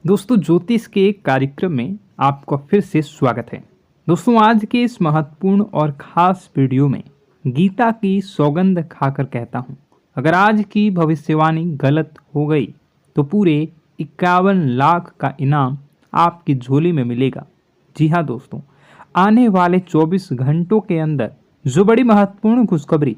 दोस्तों ज्योतिष के एक कार्यक्रम में आपका फिर से स्वागत है। दोस्तों आज के इस महत्वपूर्ण और खास वीडियो में गीता की सौगंध खाकर कहता हूँ, अगर आज की भविष्यवाणी गलत हो गई तो पूरे 51 लाख का इनाम आपकी झोली में मिलेगा। जी हाँ दोस्तों, आने वाले 24 घंटों के अंदर जो बड़ी महत्वपूर्ण खुशखबरी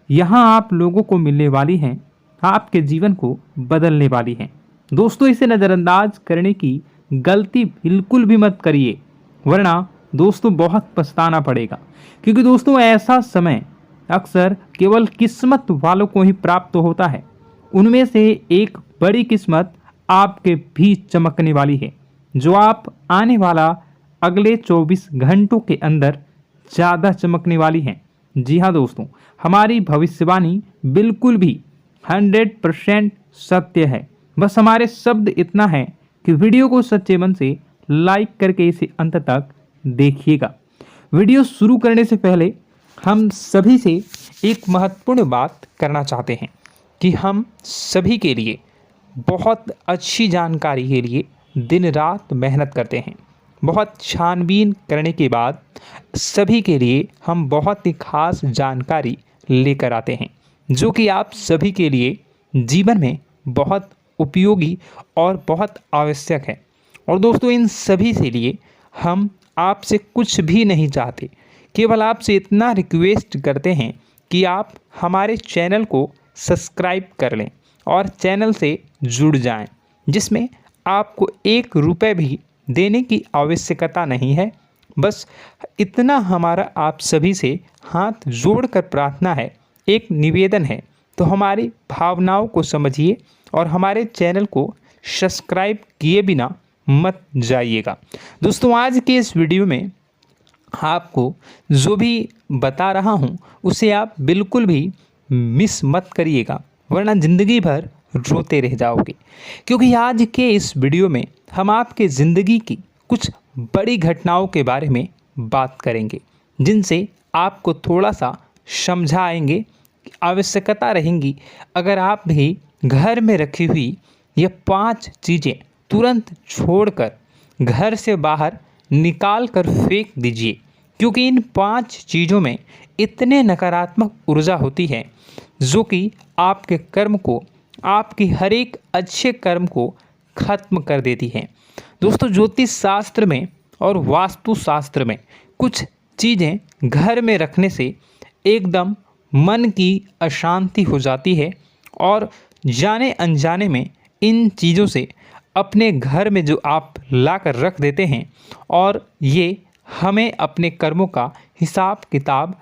यहाँ आप लोगों को मिलने वाली हैं, आपके जीवन को बदलने वाली हैं। दोस्तों इसे नज़रअंदाज करने की गलती बिल्कुल भी मत करिए, वरना दोस्तों बहुत पछताना पड़ेगा। क्योंकि दोस्तों ऐसा समय अक्सर केवल किस्मत वालों को ही प्राप्त होता है। उनमें से एक बड़ी किस्मत आपके भी चमकने वाली है, जो आप आने वाला अगले 24 घंटों के अंदर ज़्यादा चमकने वाली है। जी हाँ दोस्तों, हमारी भविष्यवाणी बिल्कुल भी 100% सत्य है। बस हमारे शब्द इतना है कि वीडियो को सच्चे मन से लाइक करके इसे अंत तक देखिएगा। वीडियो शुरू करने से पहले हम सभी से एक महत्वपूर्ण बात करना चाहते हैं कि हम सभी के लिए बहुत अच्छी जानकारी के लिए दिन रात मेहनत करते हैं। बहुत छानबीन करने के बाद सभी के लिए हम बहुत ही खास जानकारी लेकर आते हैं, जो कि आप सभी के लिए जीवन में बहुत उपयोगी और बहुत आवश्यक है। और दोस्तों इन सभी से लिए हम आपसे कुछ भी नहीं चाहते, केवल आपसे इतना रिक्वेस्ट करते हैं कि आप हमारे चैनल को सब्सक्राइब कर लें और चैनल से जुड़ जाएं, जिसमें आपको 1 रुपये भी देने की आवश्यकता नहीं है। बस इतना हमारा आप सभी से हाथ जोड़कर प्रार्थना है, एक निवेदन है, तो हमारी भावनाओं को समझिए और हमारे चैनल को सब्सक्राइब किए बिना मत जाइएगा। दोस्तों आज के इस वीडियो में आपको जो भी बता रहा हूँ उसे आप बिल्कुल भी मिस मत करिएगा, वरना ज़िंदगी भर रोते रह जाओगे। क्योंकि आज के इस वीडियो में हम आपके ज़िंदगी की कुछ बड़ी घटनाओं के बारे में बात करेंगे, जिनसे आपको थोड़ा सा समझाएंगे, आवश्यकता रहेंगी। अगर आप भी घर में रखी हुई ये 5 चीज़ें तुरंत छोड़कर घर से बाहर निकाल कर फेंक दीजिए, क्योंकि इन 5 चीज़ों में इतने नकारात्मक ऊर्जा होती है जो कि आपके कर्म को, आपकी हर एक अच्छे कर्म को खत्म कर देती है। दोस्तों ज्योतिष शास्त्र में और वास्तु शास्त्र में कुछ चीज़ें घर में रखने से एकदम मन की अशांति हो जाती है और जाने अनजाने में इन चीज़ों से अपने घर में जो आप ला कर रख देते हैं, और ये हमें अपने कर्मों का हिसाब किताब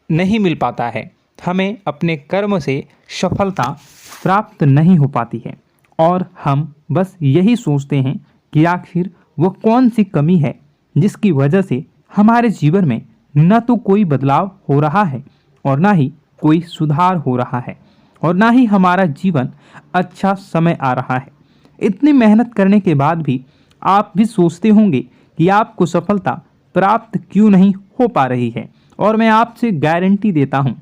नहीं मिल पाता है, हमें अपने कर्म से सफलता प्राप्त नहीं हो पाती है। और हम बस यही सोचते हैं कि आखिर वो कौन सी कमी है जिसकी वजह से हमारे जीवन में न तो कोई बदलाव हो रहा है और ना ही कोई सुधार हो रहा है और ना ही हमारा जीवन अच्छा समय आ रहा है। इतनी मेहनत करने के बाद भी आप भी सोचते होंगे कि आपको सफलता प्राप्त क्यों नहीं हो पा रही है। और मैं आपसे गारंटी देता हूँ,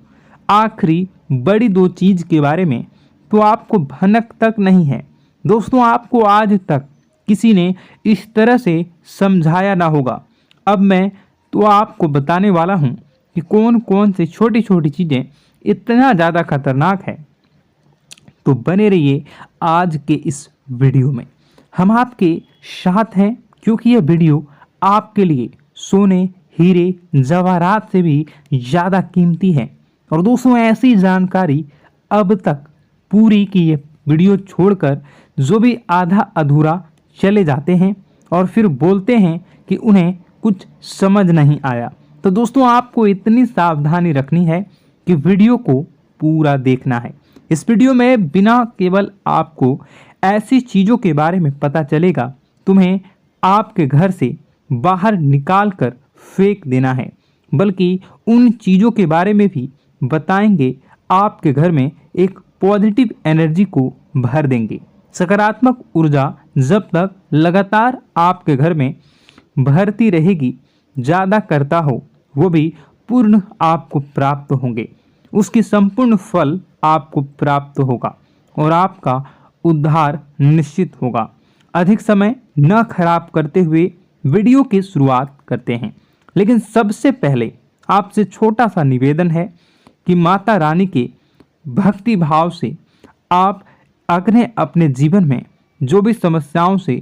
आखिरी बड़ी 2 चीज़ के बारे में तो आपको भनक तक नहीं है। दोस्तों आपको आज तक किसी ने इस तरह से समझाया ना होगा। अब मैं तो आपको बताने वाला हूँ कि कौन कौन से छोटी छोटी चीज़ें इतना ज़्यादा खतरनाक है। तो बने रहिए आज के इस वीडियो में, हम आपके साथ हैं, क्योंकि यह वीडियो आपके लिए सोने, हीरे, जवाहरात से भी ज़्यादा कीमती है। और दोस्तों ऐसी जानकारी अब तक पूरी की ये वीडियो छोड़कर जो भी आधा अधूरा चले जाते हैं और फिर बोलते हैं कि उन्हें कुछ समझ नहीं आया, तो दोस्तों आपको इतनी सावधानी रखनी है कि वीडियो को पूरा देखना है। इस वीडियो में बिना केवल आपको ऐसी चीज़ों के बारे में पता चलेगा, तुम्हें आपके घर से बाहर निकाल कर फेंक देना है, बल्कि उन चीज़ों के बारे में भी बताएंगे आपके घर में एक पॉजिटिव एनर्जी को भर देंगे। सकारात्मक ऊर्जा जब तक लगातार आपके घर में भरती रहेगी, ज़्यादा करता हो वो भी पूर्ण आपको प्राप्त होंगे, उसकी संपूर्ण फल आपको प्राप्त होगा और आपका उद्धार निश्चित होगा। अधिक समय न खराब करते हुए वीडियो की शुरुआत करते हैं। लेकिन सबसे पहले आपसे छोटा सा निवेदन है कि माता रानी के भक्ति भाव से आप अगर अपने जीवन में जो भी समस्याओं से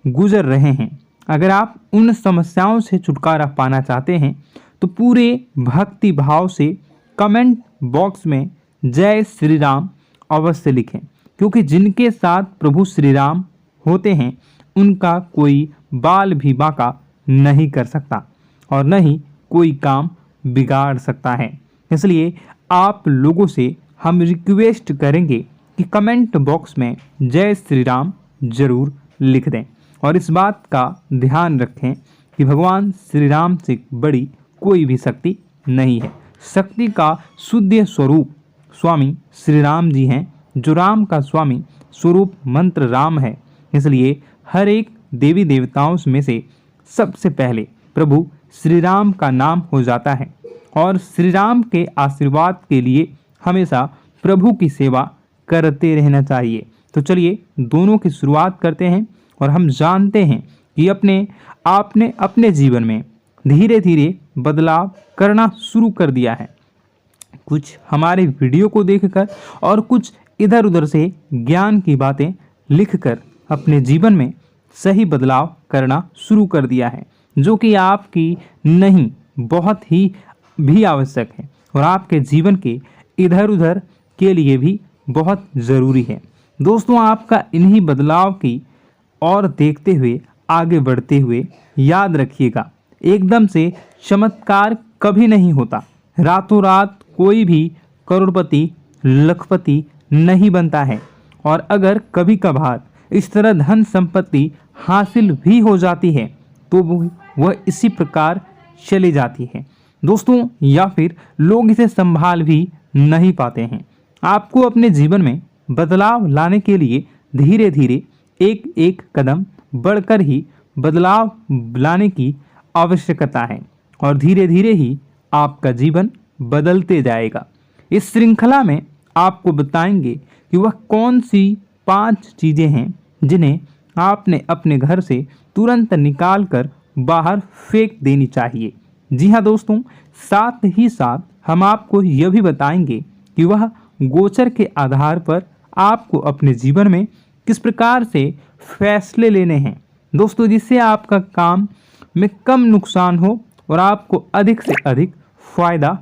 गुजर रहे हैं, अगर आप उन समस्याओं से छुटकारा पाना चाहते हैं तो पूरे भक्ति भाव से कमेंट बॉक्स में जय श्री राम अवश्य लिखें, क्योंकि जिनके साथ प्रभु श्री राम होते हैं उनका कोई बाल भी बांका नहीं कर सकता और न ही कोई काम बिगाड़ सकता है। इसलिए आप लोगों से हम रिक्वेस्ट करेंगे कि कमेंट बॉक्स में जय श्री राम जरूर लिख दें और इस बात का ध्यान रखें कि भगवान श्री राम से बड़ी कोई भी शक्ति नहीं है। शक्ति का शुद्ध स्वरूप स्वामी श्री राम जी हैं, जो राम का स्वामी स्वरूप मंत्र राम है। इसलिए हर एक देवी देवताओं में से सबसे पहले प्रभु श्री राम का नाम हो जाता है और श्री राम के आशीर्वाद के लिए हमेशा प्रभु की सेवा करते रहना चाहिए। तो चलिए दोनों की शुरुआत करते हैं और हम जानते हैं कि आपने अपने जीवन में धीरे धीरे बदलाव करना शुरू कर दिया है। कुछ हमारे वीडियो को देखकर और कुछ इधर उधर से ज्ञान की बातें लिखकर अपने जीवन में सही बदलाव करना शुरू कर दिया है, जो कि आपकी नहीं बहुत ही भी आवश्यक है और आपके जीवन के इधर उधर के लिए भी बहुत ज़रूरी है। दोस्तों, आपका इन्हीं बदलाव की और देखते हुए आगे बढ़ते हुए याद रखिएगा, एकदम से चमत्कार कभी नहीं होता। रातों रात कोई भी करोड़पति लखपति नहीं बनता है और अगर कभी कभार इस तरह धन संपत्ति हासिल भी हो जाती है तो वह इसी प्रकार चली जाती है दोस्तों, या फिर लोग इसे संभाल भी नहीं पाते हैं। आपको अपने जीवन में बदलाव लाने के लिए धीरे धीरे एक एक कदम बढ़कर ही बदलाव लाने की आवश्यकता है और धीरे धीरे ही आपका जीवन बदलते जाएगा। इस श्रृंखला में आपको बताएंगे कि वह कौन सी 5 चीज़ें हैं जिन्हें आपने अपने घर से तुरंत निकाल कर बाहर फेंक देनी चाहिए। जी हाँ दोस्तों, साथ ही साथ हम आपको यह भी बताएंगे कि वह गोचर के आधार पर आपको अपने जीवन में किस प्रकार से फैसले लेने हैं दोस्तों, जिससे आपका काम में कम नुकसान हो और आपको अधिक से अधिक फायदा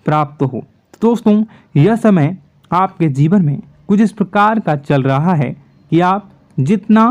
प्राप्त हो। तो दोस्तों, यह समय आपके जीवन में कुछ इस प्रकार का चल रहा है कि आप जितना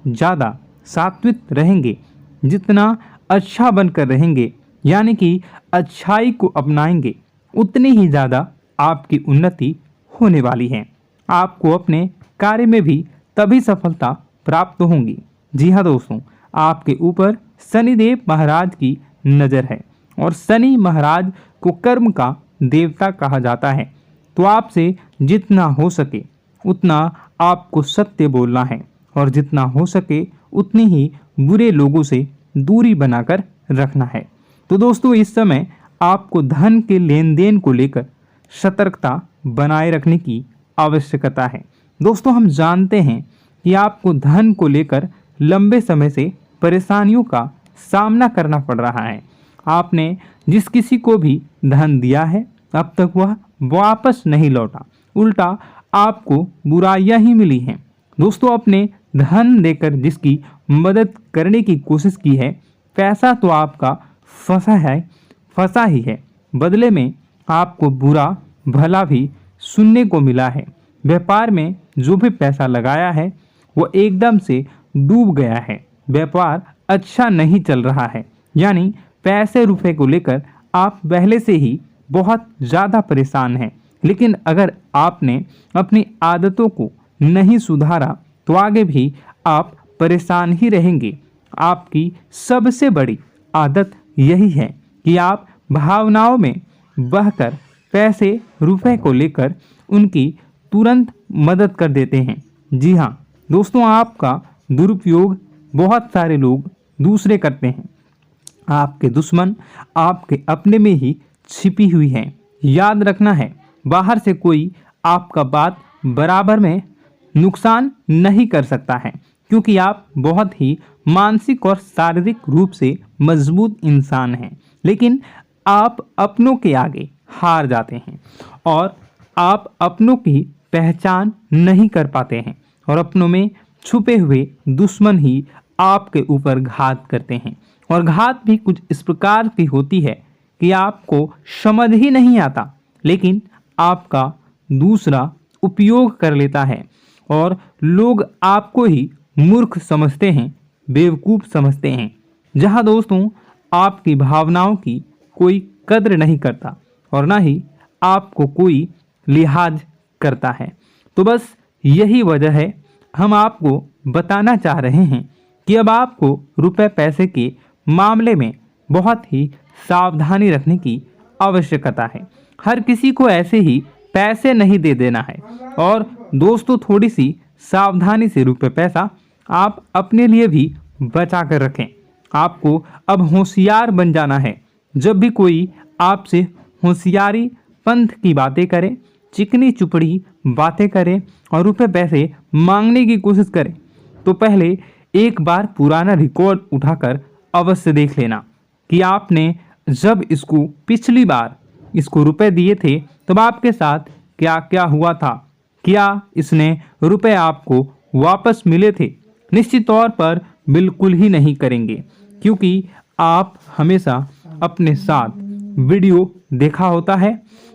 ज़्यादा सात्विक रहेंगे, जितना अच्छा बनकर रहेंगे, यानी कि अच्छाई को अपनाएंगे, उतनी ही ज़्यादा आपकी उन्नति होने वाली है। आपको अपने कार्य में भी तभी सफलता प्राप्त होंगी। जी हाँ दोस्तों, आपके ऊपर शनिदेव महाराज की नज़र है और शनि महाराज को कर्म का देवता कहा जाता है। तो आपसे जितना हो सके उतना आपको सत्य बोलना है और जितना हो सके उतनी ही बुरे लोगों से दूरी बनाकर रखना है। तो दोस्तों, इस समय आपको धन के लेन देन को लेकर सतर्कता बनाए रखने की आवश्यकता है। दोस्तों, हम जानते हैं कि आपको धन को लेकर लंबे समय से परेशानियों का सामना करना पड़ रहा है। आपने जिस किसी को भी धन दिया है अब तक वह वापस नहीं लौटा, उल्टा आपको बुराइयां ही मिली हैं। दोस्तों, अपने धन देकर जिसकी मदद करने की कोशिश की है, पैसा तो आपका फंसा ही है, बदले में आपको बुरा भला भी सुनने को मिला है। व्यापार में जो भी पैसा लगाया है वो एकदम से डूब गया है, व्यापार अच्छा नहीं चल रहा है, यानी पैसे रुपए को लेकर आप पहले से ही बहुत ज़्यादा परेशान हैं। लेकिन अगर आपने अपनी आदतों को नहीं सुधारा तो आगे भी आप परेशान ही रहेंगे। आपकी सबसे बड़ी आदत यही है कि आप भावनाओं में बहकर पैसे रुपए को लेकर उनकी तुरंत मदद कर देते हैं। जी हाँ दोस्तों, आपका दुरुपयोग बहुत सारे लोग दूसरे करते हैं। आपके दुश्मन आपके अपने में ही छिपी हुई हैं। याद रखना है, बाहर से कोई आपका बात बराबर में नुकसान नहीं कर सकता है, क्योंकि आप बहुत ही मानसिक और शारीरिक रूप से मजबूत इंसान हैं, लेकिन आप अपनों के आगे हार जाते हैं और आप अपनों की पहचान नहीं कर पाते हैं और अपनों में छुपे हुए दुश्मन ही आपके ऊपर घात करते हैं। और घात भी कुछ इस प्रकार की होती है कि आपको समझ ही नहीं आता, लेकिन आपका दूसरा उपयोग कर लेता है और लोग आपको ही मूर्ख समझते हैं, बेवकूफ़ समझते हैं। जहां दोस्तों आपकी भावनाओं की कोई कद्र नहीं करता और ना ही आपको कोई लिहाज करता है। तो बस यही वजह है हम आपको बताना चाह रहे हैं कि अब आपको रुपए पैसे के मामले में बहुत ही सावधानी रखने की आवश्यकता है। हर किसी को ऐसे ही पैसे नहीं दे देना है और दोस्तों थोड़ी सी सावधानी से रुपए पैसा आप अपने लिए भी बचा कर रखें। आपको अब होशियार बन जाना है। जब भी कोई आपसे होशियारी पंथ की बातें करे, चिकनी चुपड़ी बातें करे और रुपए पैसे मांगने की कोशिश करे, तो पहले एक बार पुराना रिकॉर्ड उठाकर अवश्य देख लेना कि आपने जब इसको पिछली बार इसको रुपए दिए थे तब आपके साथ क्या क्या हुआ था, क्या इसने रुपए आपको वापस मिले थे। निश्चित तौर पर बिल्कुल ही नहीं करेंगे, क्योंकि आप हमेशा अपने साथ वीडियो देखा होता है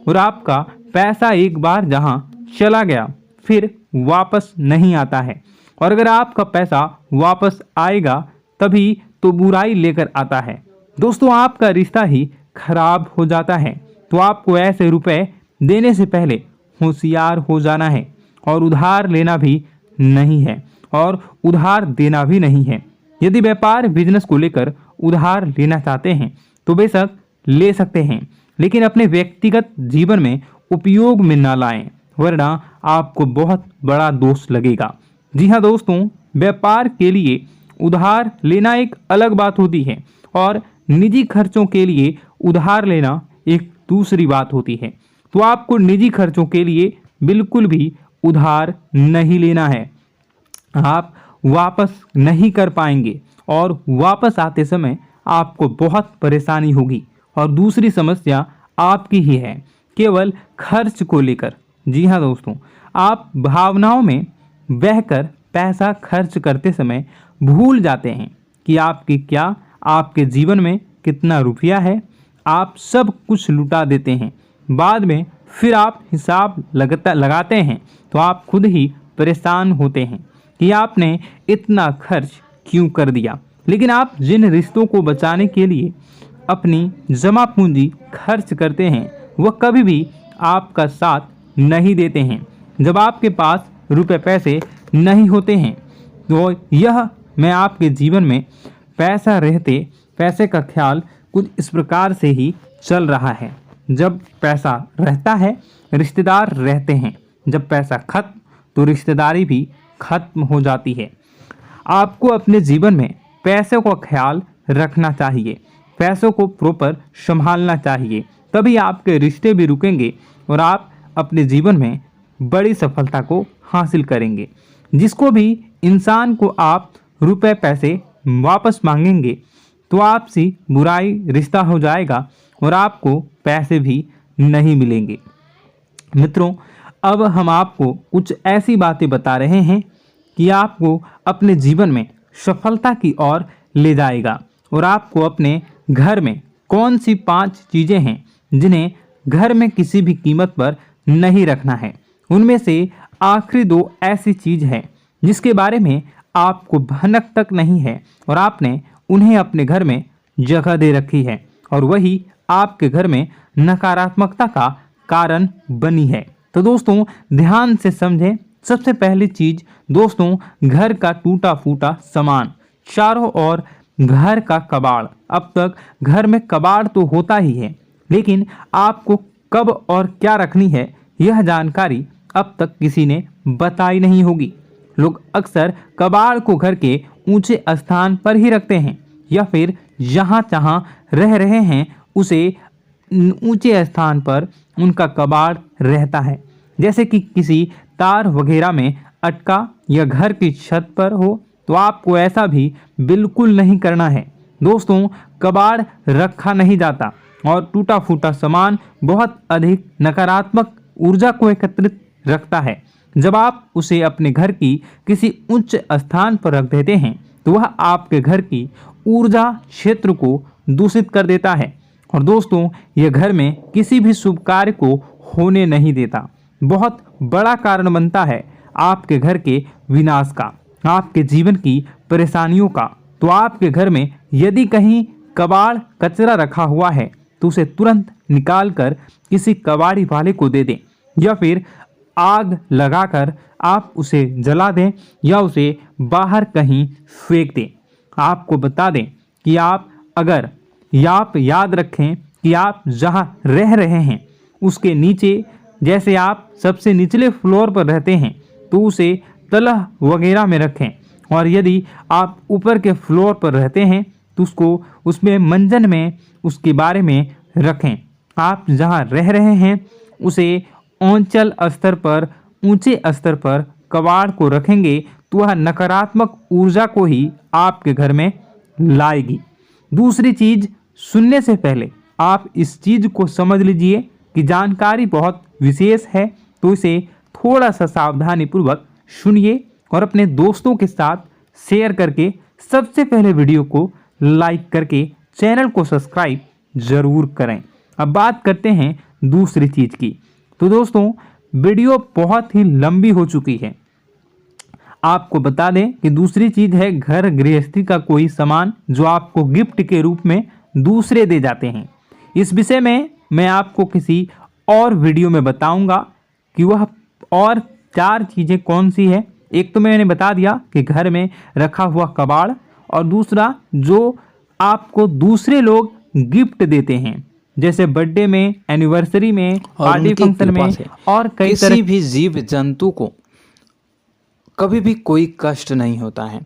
और आपका पैसा एक बार जहां चला गया फिर वापस नहीं आता है। और अगर आपका पैसा वापस आएगा तभी तो बुराई लेकर आता है। दोस्तों आपका रिश्ता ही खराब हो जाता है। तो आपको ऐसे रुपए देने से पहले होशियार हो जाना है और उधार लेना भी नहीं है और उधार देना भी नहीं है। यदि व्यापार बिजनेस को लेकर उधार लेना चाहते हैं तो बेशक ले सकते हैं, लेकिन अपने व्यक्तिगत जीवन में उपयोग में ना लाएं, वरना आपको बहुत बड़ा दोष लगेगा। जी हाँ दोस्तों, व्यापार के लिए उधार लेना एक अलग बात होती है और निजी खर्चों के लिए उधार लेना एक दूसरी बात होती है। तो आपको निजी खर्चों के लिए बिल्कुल भी उधार नहीं लेना है। आप वापस नहीं कर पाएंगे और वापस आते समय आपको बहुत परेशानी होगी। और दूसरी समस्या आपकी ही है, केवल खर्च को लेकर। जी हाँ दोस्तों, आप भावनाओं में बहकर पैसा खर्च करते समय भूल जाते हैं कि आपके जीवन में कितना रुपया है। आप सब कुछ लुटा देते हैं। बाद में फिर आप हिसाब लगाते हैं तो आप खुद ही परेशान होते हैं कि आपने इतना खर्च क्यों कर दिया। लेकिन आप जिन रिश्तों को बचाने के लिए अपनी जमा पूंजी खर्च करते हैं वह कभी भी आपका साथ नहीं देते हैं। जब आपके पास रुपए पैसे नहीं होते हैं तो यह मैं आपके जीवन में पैसा रहते पैसे का ख्याल कुछ इस प्रकार से ही चल रहा है। जब पैसा रहता है रिश्तेदार रहते हैं, जब पैसा खत्म तो रिश्तेदारी भी खत्म हो जाती है। आपको अपने जीवन में पैसों का ख्याल रखना चाहिए, पैसों को प्रॉपर संभालना चाहिए, तभी आपके रिश्ते भी रुकेंगे और आप अपने जीवन में बड़ी सफलता को हासिल करेंगे। जिसको भी इंसान को आप रुपए पैसे वापस मांगेंगे तो आपसी बुराई रिश्ता हो जाएगा और आपको पैसे भी नहीं मिलेंगे। मित्रों, अब हम आपको कुछ ऐसी बातें बता रहे हैं कि आपको अपने जीवन में सफलता की ओर ले जाएगा। और आपको अपने घर में कौन सी 5 चीज़ें हैं जिन्हें घर में किसी भी कीमत पर नहीं रखना है। उनमें से आखिरी 2 ऐसी चीज़ है जिसके बारे में आपको भनक तक नहीं है और आपने उन्हें अपने घर में जगह दे रखी है और वही आपके घर में नकारात्मकता का कारण बनी है। तो दोस्तों ध्यान से समझें। सबसे पहली चीज दोस्तों, घर का टूटा फूटा सामान, चारों ओर घर का कबाड़। अब तक घर में कबाड़ तो होता ही है, लेकिन आपको कब और क्या रखनी है यह जानकारी अब तक किसी ने बताई नहीं होगी। लोग अक्सर कबाड़ को घर के ऊंचे स्थान पर ही रखते हैं या फिर जहां जहां रह रहे हैं उसे ऊंचे स्थान पर उनका कबाड़ रहता है, जैसे कि किसी तार वगैरह में अटका या घर की छत पर हो तो आपको ऐसा भी बिल्कुल नहीं करना है। दोस्तों, कबाड़ रखा नहीं जाता और टूटा फूटा सामान बहुत अधिक नकारात्मक ऊर्जा को एकत्रित रखता है। जब आप उसे अपने घर की किसी उच्च स्थान पर रख देते हैं तो वह आपके घर की ऊर्जा क्षेत्र को दूषित कर देता है और दोस्तों, यह घर में किसी भी शुभ कार्य को होने नहीं देता। बहुत बड़ा कारण बनता है आपके घर के विनाश का, आपके जीवन की परेशानियों का। तो आपके घर में यदि कहीं कबाड़ कचरा रखा हुआ है तो उसे तुरंत निकाल कर किसी कबाड़ी वाले को दे दें या फिर आग लगाकर आप उसे जला दें या उसे बाहर कहीं फेंक दें। आपको बता दें कि आप याद रखें कि आप जहां रह रहे हैं उसके नीचे, जैसे आप सबसे निचले फ्लोर पर रहते हैं तो उसे तलह वगैरह में रखें और यदि आप ऊपर के फ्लोर पर रहते हैं तो उसको उसमें मंजन में उसके बारे में रखें। आप जहां रह रहे हैं उसे औंचल स्तर पर, ऊंचे स्तर पर कबाड़ को रखेंगे तो वह नकारात्मक ऊर्जा को ही आपके घर में लाएगी। दूसरी चीज, सुनने से पहले आप इस चीज को समझ लीजिए कि जानकारी बहुत विशेष है, तो इसे थोड़ा सा सावधानी पूर्वक सुनिए और अपने दोस्तों के साथ शेयर करके सबसे पहले वीडियो को लाइक करके चैनल को सब्सक्राइब जरूर करें। अब बात करते हैं दूसरी चीज की। तो दोस्तों, वीडियो बहुत ही लंबी हो चुकी है। आपको बता दें कि दूसरी चीज है घर गृहस्थी का कोई सामान जो आपको गिफ्ट के रूप में दूसरे दे जाते हैं। इस विषय में मैं आपको किसी और वीडियो में बताऊंगा कि वह और 4 चीजें कौन सी है। एक तो मैंने बता दिया कि घर में रखा हुआ कबाड़, और दूसरा जो आपको दूसरे लोग गिफ्ट देते हैं, जैसे बर्थडे में, एनिवर्सरी में, पार्टी फंक्शन में और कई तरह। किसी भी जीव जंतु को कभी भी कोई कष्ट नहीं होता है।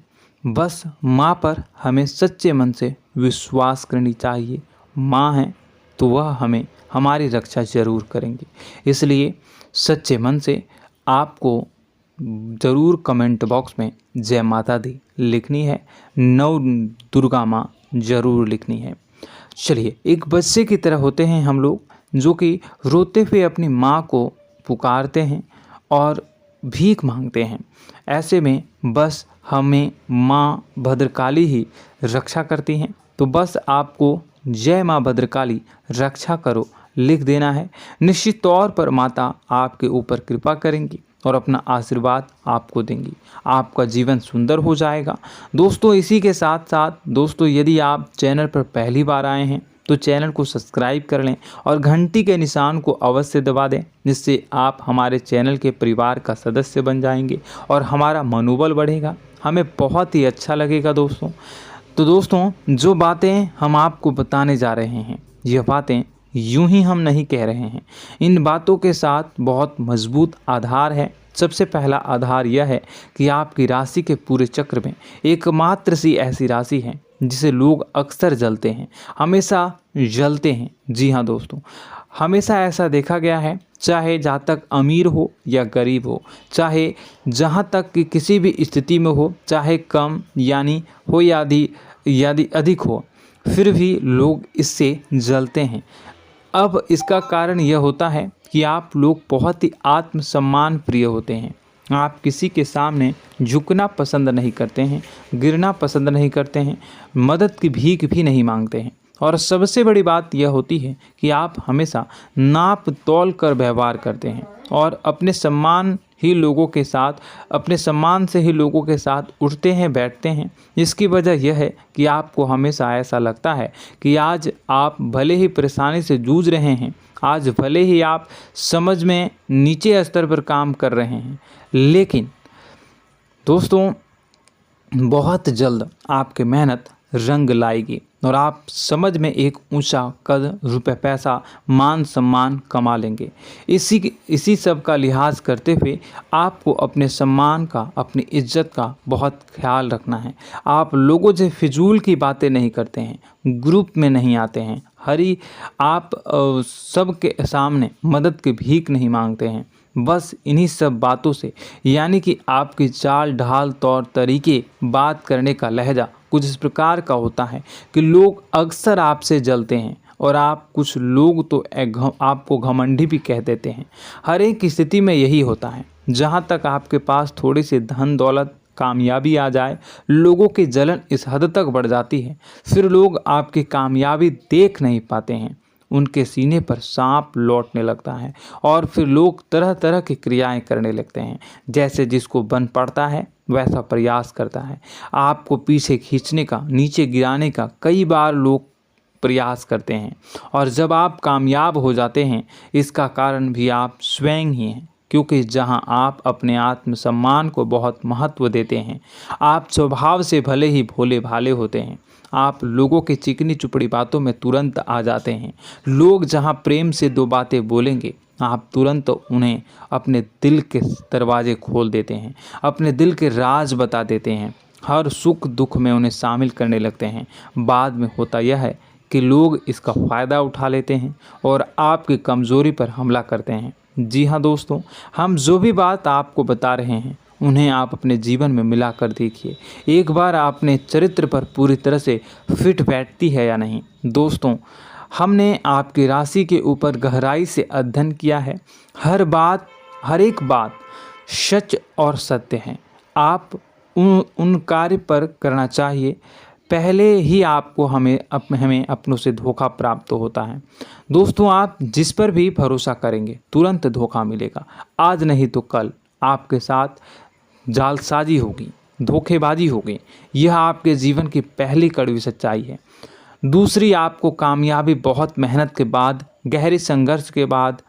बस माँ पर हमें सच्चे मन से विश्वास करनी चाहिए। माँ है तो वह हमें हमारी रक्षा जरूर करेंगे। इसलिए सच्चे मन से आपको ज़रूर कमेंट बॉक्स में जय माता दी लिखनी है, नव दुर्गा माँ जरूर लिखनी है। चलिए, एक बच्चे की तरह होते हैं हम लोग, जो कि रोते हुए अपनी माँ को पुकारते हैं और भीख मांगते हैं। ऐसे में बस हमें माँ भद्रकाली ही रक्षा करती हैं। तो बस आपको जय माँ भद्रकाली रक्षा करो लिख देना है। निश्चित तौर पर माता आपके ऊपर कृपा करेंगी और अपना आशीर्वाद आपको देंगी। आपका जीवन सुंदर हो जाएगा। दोस्तों, इसी के साथ साथ दोस्तों, यदि आप चैनल पर पहली बार आए हैं तो चैनल को सब्सक्राइब कर लें और घंटी के निशान को अवश्य दबा दें, जिससे आप हमारे चैनल के परिवार का सदस्य बन जाएंगे और हमारा मनोबल बढ़ेगा। हमें बहुत ही अच्छा लगेगा दोस्तों। तो दोस्तों, जो बातें हम आपको बताने जा रहे हैं, यह बातें यूं ही हम नहीं कह रहे हैं। इन बातों के साथ बहुत मजबूत आधार है। सबसे पहला आधार यह है कि आपकी राशि के पूरे चक्र में एकमात्र सी ऐसी राशि है जिसे लोग अक्सर जलते हैं, हमेशा जलते हैं। जी हाँ दोस्तों, हमेशा ऐसा देखा गया है, चाहे जहाँ तक अमीर हो या गरीब हो, चाहे जहाँ तक कि किसी भी स्थिति में हो, चाहे कम यानी हो या अधिक हो, फिर भी लोग इससे जलते हैं। अब इसका कारण यह होता है कि आप लोग बहुत ही आत्मसम्मान प्रिय होते हैं। आप किसी के सामने झुकना पसंद नहीं करते हैं, गिरना पसंद नहीं करते हैं, मदद की भीख भी नहीं मांगते हैं। और सबसे बड़ी बात यह होती है कि आप हमेशा नाप तौल कर व्यवहार करते हैं और अपने सम्मान से ही लोगों के साथ उठते हैं, बैठते हैं। इसकी वजह यह है कि आपको हमेशा ऐसा लगता है कि आज आप भले ही परेशानी से जूझ रहे हैं, आज भले ही आप समझ में नीचे स्तर पर काम कर रहे हैं, लेकिन दोस्तों बहुत जल्द आपकी मेहनत रंग लाएगी और आप समझ में एक ऊंचा कद, रुपए, पैसा, मान सम्मान कमा लेंगे। इसी सब का लिहाज करते हुए आपको अपने सम्मान का, अपनी इज्जत का बहुत ख्याल रखना है। आप लोगों से फिजूल की बातें नहीं करते हैं, ग्रुप में नहीं आते हैं, आप सबके सामने मदद की भीख नहीं मांगते हैं। बस इन्हीं सब बातों से, यानी कि आपकी चाल ढाल तौर तरीके, बात करने का लहजा कुछ इस प्रकार का होता है कि लोग अक्सर आपसे जलते हैं और कुछ लोग तो आपको घमंडी भी कह देते हैं। हर एक स्थिति में यही होता है। जहाँ तक आपके पास थोड़ी सी धन दौलत कामयाबी आ जाए, लोगों की जलन इस हद तक बढ़ जाती है, फिर लोग आपकी कामयाबी देख नहीं पाते हैं, उनके सीने पर सांप लौटने लगता है और फिर लोग तरह तरह की क्रियाएं करने लगते हैं। जैसे जिसको बन पड़ता है वैसा प्रयास करता है। आपको पीछे खींचने का, नीचे गिराने का कई बार लोग प्रयास करते हैं और जब आप कामयाब हो जाते हैं, इसका कारण भी आप स्वयं ही हैं। क्योंकि जहां आप अपने आत्मसम्मान को बहुत महत्व देते हैं, आप स्वभाव से भले ही भोले भाले होते हैं, आप लोगों की चिकनी चुपड़ी बातों में तुरंत आ जाते हैं। लोग जहां प्रेम से दो बातें बोलेंगे, आप तुरंत उन्हें अपने दिल के दरवाजे खोल देते हैं, अपने दिल के राज बता देते हैं, हर सुख दुख में उन्हें शामिल करने लगते हैं। बाद में होता यह है कि लोग इसका फ़ायदा उठा लेते हैं और आपकी कमज़ोरी पर हमला करते हैं। जी हाँ दोस्तों, हम जो भी बात आपको बता रहे हैं उन्हें आप अपने जीवन में मिलाकर देखिए। एक बार आपने चरित्र पर पूरी तरह से फिट बैठती है या नहीं। दोस्तों, हमने आपकी राशि के ऊपर गहराई से अध्ययन किया है। हर एक बात सच और सत्य है। आप उन कार्य पर करना चाहिए, पहले ही आपको हमें अपनों से धोखा प्राप्त होता है। दोस्तों, आप जिस पर भी भरोसा करेंगे तुरंत धोखा मिलेगा। आज नहीं तो कल आपके साथ जालसाजी होगी, धोखेबाजी होगी। यह आपके जीवन की पहली कड़वी सच्चाई है। दूसरी, आपको कामयाबी बहुत मेहनत के बाद, गहरे संघर्ष के बाद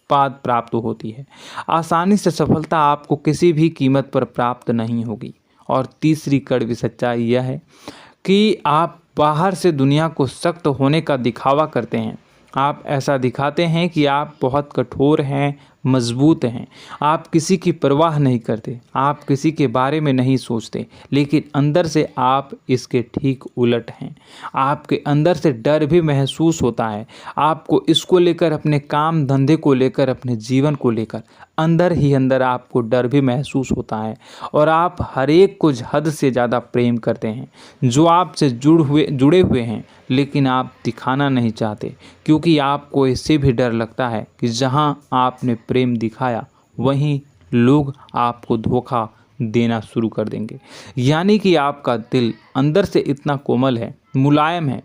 प्राप्त होती है। आसानी से सफलता आपको किसी भी कीमत पर प्राप्त नहीं होगी। और तीसरी कड़वी सच्चाई यह है कि आप बाहर से दुनिया को सख्त होने का दिखावा करते हैं। आप ऐसा दिखाते हैं कि आप बहुत कठोर हैं, मजबूत हैं। आप किसी की परवाह नहीं करते, आप किसी के बारे में नहीं सोचते, लेकिन अंदर से आप इसके ठीक उलट हैं। आपके अंदर से डर भी महसूस होता है। आपको इसको लेकर, अपने काम धंधे को लेकर, अपने जीवन को लेकर अंदर ही अंदर आपको डर भी महसूस होता है और आप हर एक को हद से ज़्यादा प्रेम करते हैं, जो आपसे जुड़े हुए हैं, लेकिन आप दिखाना नहीं चाहते, क्योंकि आपको इससे भी डर लगता है कि जहां आपने प्रेम दिखाया वहीं लोग आपको धोखा देना शुरू कर देंगे। यानी कि आपका दिल अंदर से इतना कोमल है, मुलायम है,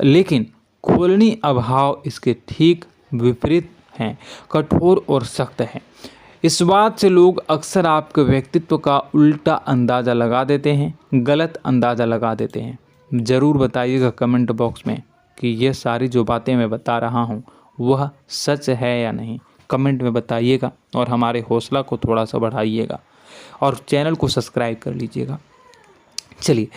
लेकिन खोलनी अभाव इसके ठीक विपरीत हैं, कठोर और सख्त है। इस बात से लोग अक्सर आपके व्यक्तित्व का उल्टा अंदाज़ा लगा देते हैं, गलत अंदाज़ा लगा देते हैं। ज़रूर बताइएगा कमेंट बॉक्स में कि ये सारी जो बातें मैं बता रहा हूँ वह सच है या नहीं। कमेंट में बताइएगा और हमारे हौसला को थोड़ा सा बढ़ाइएगा और चैनल को सब्सक्राइब कर लीजिएगा। चलिए,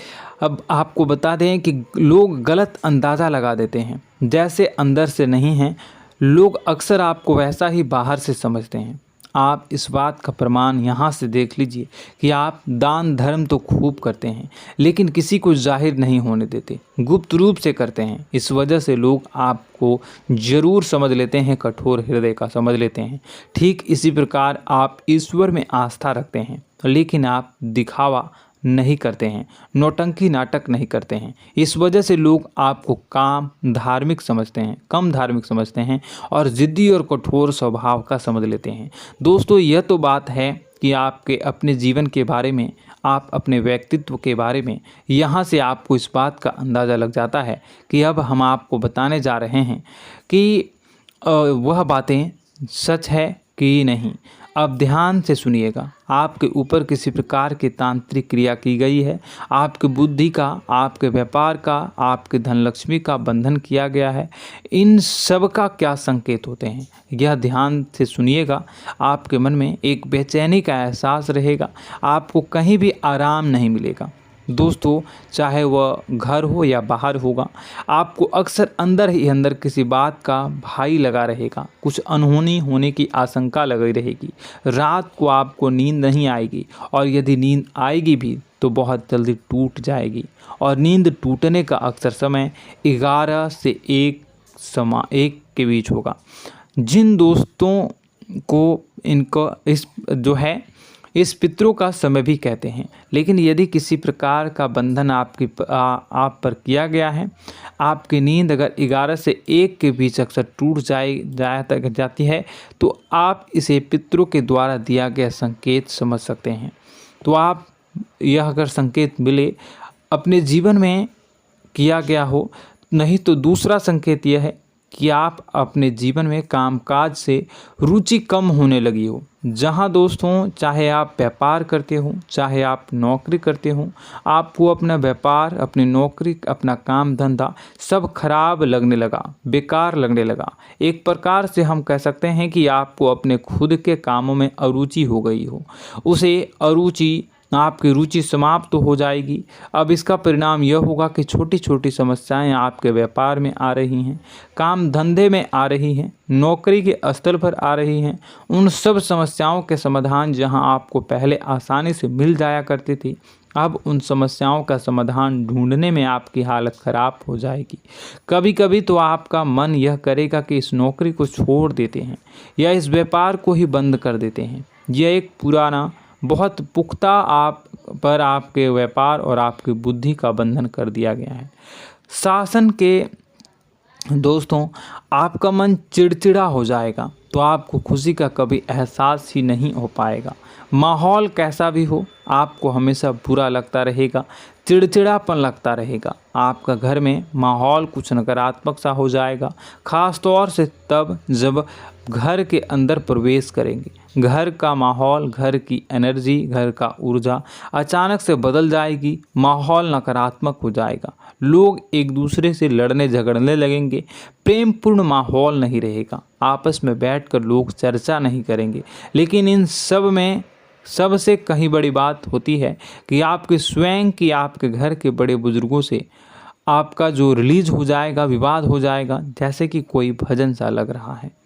अब आपको बता दें कि लोग गलत अंदाज़ा लगा देते हैं। जैसे अंदर से नहीं हैं, लोग अक्सर आपको वैसा ही बाहर से समझते हैं। आप इस बात का प्रमाण यहाँ से देख लीजिए कि आप दान धर्म तो खूब करते हैं, लेकिन किसी को जाहिर नहीं होने देते, गुप्त रूप से करते हैं। इस वजह से लोग आपको ज़रूर समझ लेते हैं, कठोर हृदय का समझ लेते हैं। ठीक इसी प्रकार आप ईश्वर में आस्था रखते हैं, लेकिन आप दिखावा नहीं करते हैं, नौटंकी नाटक नहीं करते हैं। इस वजह से लोग आपको कम धार्मिक समझते हैं और ज़िद्दी और कठोर स्वभाव का समझ लेते हैं। दोस्तों, यह तो बात है कि आपके अपने जीवन के बारे में, आप अपने व्यक्तित्व के बारे में, यहाँ से आपको इस बात का अंदाज़ा लग जाता है कि अब हम आपको बताने जा रहे हैं कि वह बातें सच है कि नहीं। अब ध्यान से सुनिएगा। आपके ऊपर किसी प्रकार की तांत्रिक क्रिया की गई है, आपकी बुद्धि का, आपके व्यापार का, आपके धनलक्ष्मी का बंधन किया गया है। इन सब का क्या संकेत होते हैं, यह ध्यान से सुनिएगा। आपके मन में एक बेचैनी का एहसास रहेगा, आपको कहीं भी आराम नहीं मिलेगा। दोस्तों, चाहे वह घर हो या बाहर होगा, आपको अक्सर अंदर ही अंदर किसी बात का भय लगा रहेगा, कुछ अनहोनी होने की आशंका लगी रहेगी। रात को आपको नींद नहीं आएगी और यदि नींद आएगी भी तो बहुत जल्दी टूट जाएगी और नींद टूटने का अक्सर समय 11 से 1 के बीच होगा। जिन दोस्तों को इनको इस पितरों का समय भी कहते हैं। लेकिन यदि किसी प्रकार का बंधन आप पर किया गया है, आपकी नींद अगर 11 से 1 के बीच अक्सर टूट जाती है, तो आप इसे पितरों के द्वारा दिया गया संकेत समझ सकते हैं। तो आप यह अगर संकेत मिले अपने जीवन में किया गया हो, नहीं तो दूसरा संकेत यह है कि आप अपने जीवन में कामकाज से रुचि कम होने लगी हो। जहां दोस्तों, चाहे आप व्यापार करते हो, चाहे आप नौकरी करते हो, आपको अपना व्यापार, अपनी नौकरी, अपना काम धंधा सब खराब लगने लगा, बेकार लगने लगा। एक प्रकार से हम कह सकते हैं कि आपको अपने खुद के कामों में अरुचि हो गई हो। उसे अरुचि, आपकी रुचि समाप्त तो हो जाएगी। अब इसका परिणाम यह होगा कि छोटी छोटी समस्याएं आपके व्यापार में आ रही हैं, काम धंधे में आ रही हैं, नौकरी के स्थल पर आ रही हैं। उन सब समस्याओं के समाधान जहां आपको पहले आसानी से मिल जाया करती थी, अब उन समस्याओं का समाधान ढूंढने में आपकी हालत ख़राब हो जाएगी। कभी कभी तो आपका मन यह करेगा कि इस नौकरी को छोड़ देते हैं या इस व्यापार को ही बंद कर देते हैं। यह एक पुराना, बहुत पुख्ता आप पर आपके व्यापार और आपकी बुद्धि का बंधन कर दिया गया है। शासन के दोस्तों, आपका मन चिड़चिड़ा हो जाएगा, तो आपको खुशी का कभी एहसास ही नहीं हो पाएगा। माहौल कैसा भी हो, आपको हमेशा बुरा लगता रहेगा, चिड़चिड़ापन लगता रहेगा। आपका घर में माहौल कुछ नकारात्मक सा हो जाएगा, ख़ास तौर से तब जब घर के अंदर प्रवेश करेंगे। घर का माहौल, घर की एनर्जी, घर का ऊर्जा अचानक से बदल जाएगी, माहौल नकारात्मक हो जाएगा। लोग एक दूसरे से लड़ने झगड़ने लगेंगे, प्रेमपूर्ण माहौल नहीं रहेगा, आपस में बैठकर लोग चर्चा नहीं करेंगे। लेकिन इन सब में सबसे कहीं बड़ी बात होती है कि आपके स्वयं की, आपके घर के बड़े बुजुर्गों से आपका जो रिलीज हो जाएगा, विवाद हो जाएगा, जैसे कि कोई भजन सा लग रहा है।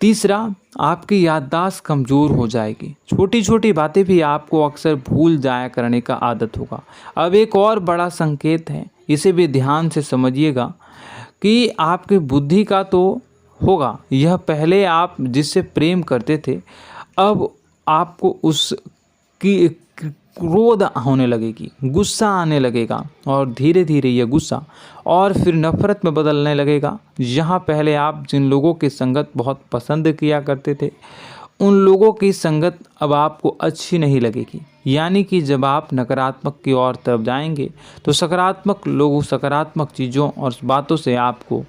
तीसरा, आपकी याददाश्त कमज़ोर हो जाएगी, छोटी छोटी बातें भी आपको अक्सर भूल जाया करने का आदत होगा। अब एक और बड़ा संकेत है, इसे भी ध्यान से समझिएगा कि आपकी बुद्धि का तो होगा यह, पहले आप जिससे प्रेम करते थे, अब आपको उसकी क्रोध होने लगेगी, गुस्सा आने लगेगा, और धीरे धीरे यह गुस्सा और फिर नफरत में बदलने लगेगा। यहाँ पहले आप जिन लोगों की संगत बहुत पसंद किया करते थे, उन लोगों की संगत अब आपको अच्छी नहीं लगेगी। यानी कि जब आप नकारात्मक की ओर तरफ जाएंगे, तो सकारात्मक लोगों, सकारात्मक चीज़ों और बातों से आपको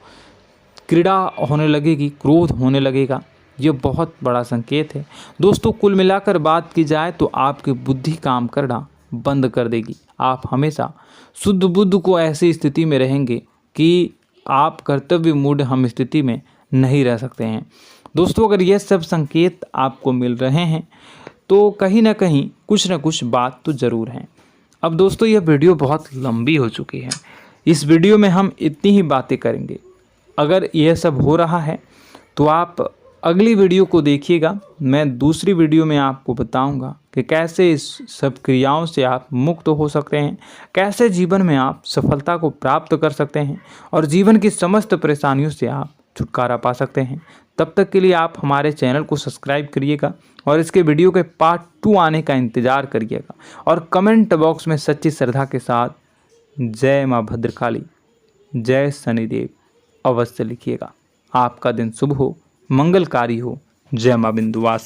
क्रीड़ा होने लगेगी, क्रोध होने लगेगा। ये बहुत बड़ा संकेत है दोस्तों। कुल मिलाकर बात की जाए तो आपकी बुद्धि काम करना बंद कर देगी। आप हमेशा शुद्ध बुद्ध को ऐसी स्थिति में रहेंगे कि आप कर्तव्य मूढ़ हम स्थिति में नहीं रह सकते हैं। दोस्तों, अगर ये सब संकेत आपको मिल रहे हैं तो कहीं ना कहीं कुछ ना कुछ बात तो ज़रूर है। अब दोस्तों, यह वीडियो बहुत लंबी हो चुकी है, इस वीडियो में हम इतनी ही बातें करेंगे। अगर यह सब हो रहा है तो आप अगली वीडियो को देखिएगा। मैं दूसरी वीडियो में आपको बताऊंगा कि कैसे इस सब क्रियाओं से आप मुक्त हो सकते हैं, कैसे जीवन में आप सफलता को प्राप्त कर सकते हैं और जीवन की समस्त परेशानियों से आप छुटकारा पा सकते हैं। तब तक के लिए आप हमारे चैनल को सब्सक्राइब करिएगा और इसके वीडियो के पार्ट 2 आने का इंतज़ार करिएगा। और कमेंट बॉक्स में सच्ची श्रद्धा के साथ जय माँ भद्रकाली, जय शनिदेव अवश्य लिखिएगा। आपका दिन शुभ हो, मंगलकारी हो। जय माँ विंध्यवासिनी।